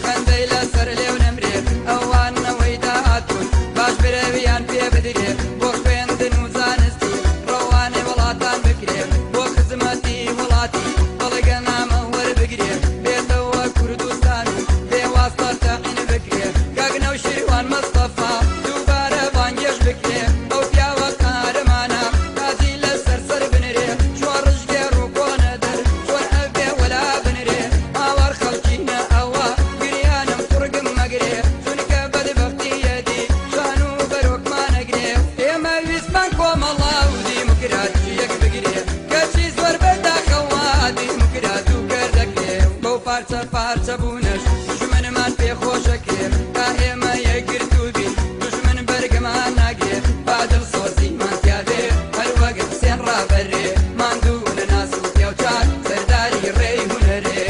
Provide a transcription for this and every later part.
خەندەی لەسەر لێو نەمرێ ئەوانەوەی داهاتوون باش برەویان پێ بدرێ بۆ خوێندن و زانستی ڕەوانەی وڵاتان بکرێ بۆ خزمەتی وڵاتی بەڵگە نامە وەربگرێ بێتەوە کوردستان و پێوەستە تەقین بکرێ گەگنە و شیروان مەستەفا دووبارە بانگێش بکرێ ئەو پیاوە قارەمانە تازی لەسەر سەر بنرێ چۆن ڕژگێڕ و کۆنە دەر چۆن ئەبێ وەلا بنرێ ئاوار خەڵکینە ئەوە گریانم قورگم مەگرێ چونکە بەدبەختیەتی شان و بەرۆکمانەگرێ ئێمە ویسمان کۆمەڵا و دیموکراتیەک بگرێ کەچی زۆر بەرداخەوە دیموکرات و گەردەکرێ بەو پارچە پارچە بوونەش دژمنمان پێخۆشەکرێ تا ئێمە یەکگرت و بین دژمن بەرگمان ناگرێ بادڵ سۆزیمان تیاوێ هەروەک حسێن ڕابەرێ ماندوو لە ناس و پێوچان سەرداری ڕێی هونەرێ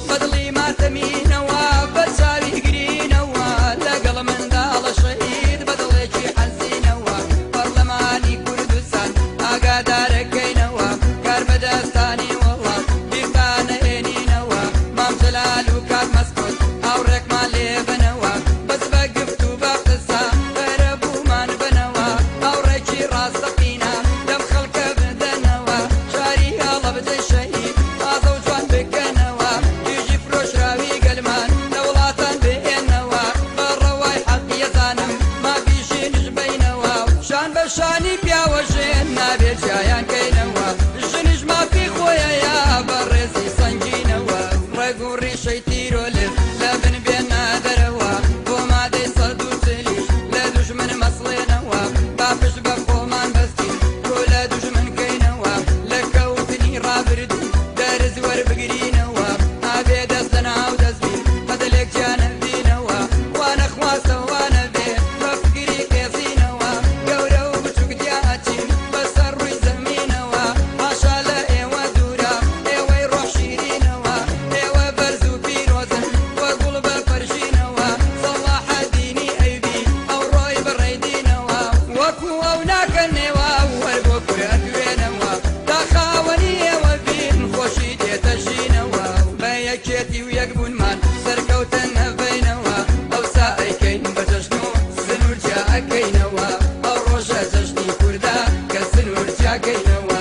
بەدڵی ماتەمینەوە بەرچاوی گرینەوە لەگەڵ منداڵە شەهید بەدڵێکی حەزینەوە پەرلەمانی کوردستان ئاگادارەکەینەوە کار بەدەستانی وڵات بیرتانەهێنینەوە مام جەلال و کاک مەسکۆت هاوڕێکمان لێ بنەوە بەس بە گفت و بە قسە بەرە بوومان بنەوە هاوڕێکی ڕاستەقینە لەم خەڵکە بدەنەوە شاری هەڵە بدەی شەهید تازە و جوان بکەنەوە دیژی فرۆشراوی گەلمان لە وڵاتان بهێنەوە بە ڕەوای حەقی ئەزانم مافیشینش بینەوە شان بە شانی پیاوە ژێن نابێت جیایان کەینەوە ژنیش مافی خۆیەیە بە ڕێزی سەنگینەوە ڕێگ و ڕیشەی تیرۆلف لە بن بێنە دەرەوە بۆ مادەی سەد و چلیش لە دوژمن مەسڵێنەوە با پشت بە خۆمان بەستین تۆ لە دوژمن کەینەوە لە کەوتنی ڕابردوو دەرز وەربگرینەوە ئابێ دەست لەناو دەستبین بەدلێک جیانەبینەوە خوانە خواستەوانە بێ بە فکری قێزینەوە گەورە و بچووک دیاچین بەسەر ڕووی زەمینەوە پاشا لە ئێوە دوورە ئێوەی ڕۆح شیرینەوە ئێوە بەرز و پیرۆزن وەگوڵ بە پەرژینەوە سەڵاحە دینی ئەیبی ئەو ڕۆی بڕێدینەوە وەکو ئەو ناکەنێوە وەر بۆ کورە دوێنەوە تا خاوەنی ئێوە بین خۆشی دێتە ژینەوە بە یەکێتی و یەکبوونمان سەرکەوتە نەبینەوە ئەوسا ئەیکەین بە جەژن و سنوورجا ئەکەینەوە ئەو ڕۆژە جەژنی کووردا کە سنوورجاکەینەوە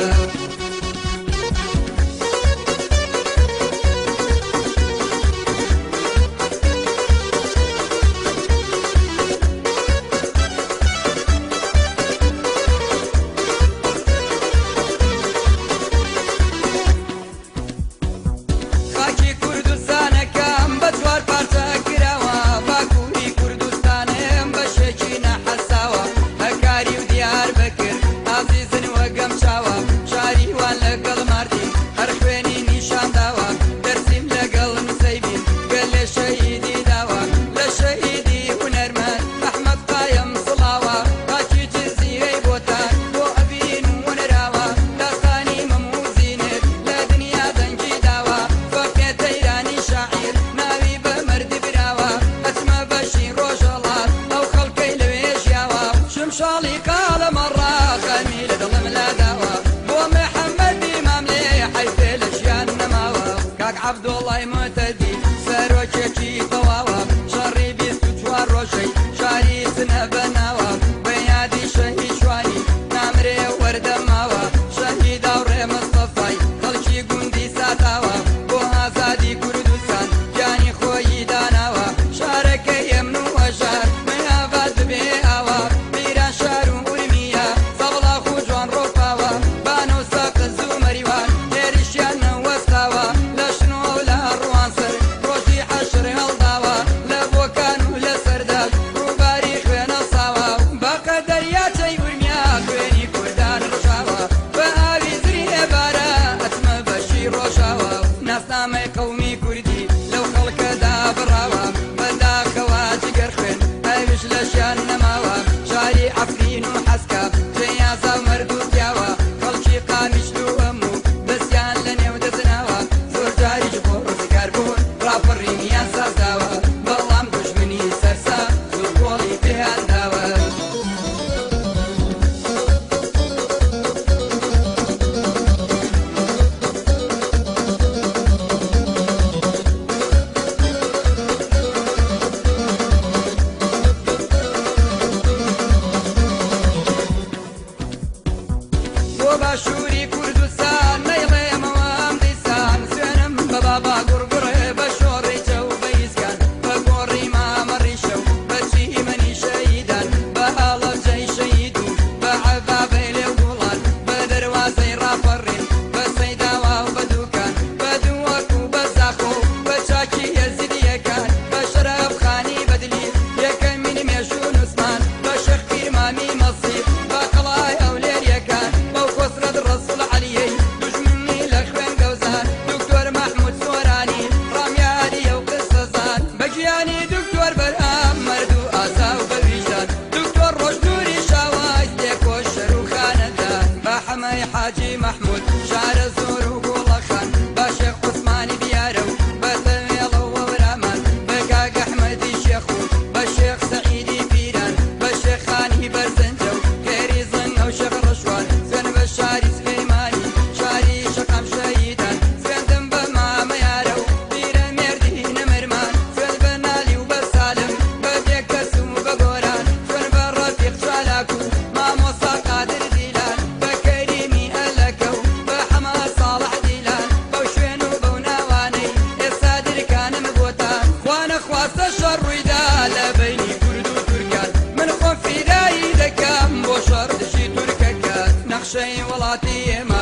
خاکی کوردستانەکەم بە چوار پارچە کراوە باکووری کوردستانم بەشێکی نەحەساوە هەکاری و دیار بکرد ئازیزن وەگەم چاوە شاریوان لەگەڵ ماردی هەر خوێنی نیشان داوە دەرسیم لەگەڵ نووسەیبین گەل لێ شەهیدی داوە لە شەهیدی هونەرمەند ئەحمەد قایم سڵاوە خاکی جزیرەی بۆتان بۆ ئەبین و وەنەراوە داستانی مەموزینت لە دنیا دەنگی داوە فەقێ تەیرانی شاعیر ناوی بە مەردی براوە ئەچمە بەشی ڕۆژەڵات ئەو خەڵکەی لەوێ ژیاوە شمشاڵی کاڵە مەڕا خەمی لە دڵم لاداوە بۆ محەممەدی مام لێ حەیفێ لە ژیان نەماوە کاک عەبدوڵڵای مۆتەدی سەرۆکێکی تەواوە شەڕی 24 ڕۆژەی شاری سنە بەناوە بە یادی شەهید جوانی نامرێ وەردەماوە شەهید هاوڕێ مەستەفای خەڵکی گوندی ساتاوە بۆ ئازادی کوردستان گیانی خۆی داناوە شارەکەی ئەمن و هەژار مەیاباد ببێ ئاوا میران شار و ئورمیە سەبڵاخ و جوان ڕۆپاوە بانە و سەقز و مەریوان هێریشیان نەوەستاوە لە شنۆ و لە ڕوان سەر ڕۆژی حەشر هەڵداوە لە بۆکان و لە سەردەش ڕووباری خوێنە ساوە بەقە دەریاچەی ئورمیا خوێنی کوردان ڕژاوە بە ئاوی زری هێبارە ئەچمە بەشی ڕۆژاوە ناسنامەی قەومی کوردی لەو خەڵکەدا بڕاوە بەداخەوە جگەر خوێن ئەویش لە ژیان نەماوە شاری عەفرین و حەسکە جەیازە و مەرد و پیاوە خەڵکی قامیشت و هەموو دەستیان لە نێو دەزناوە زۆر جار هاتي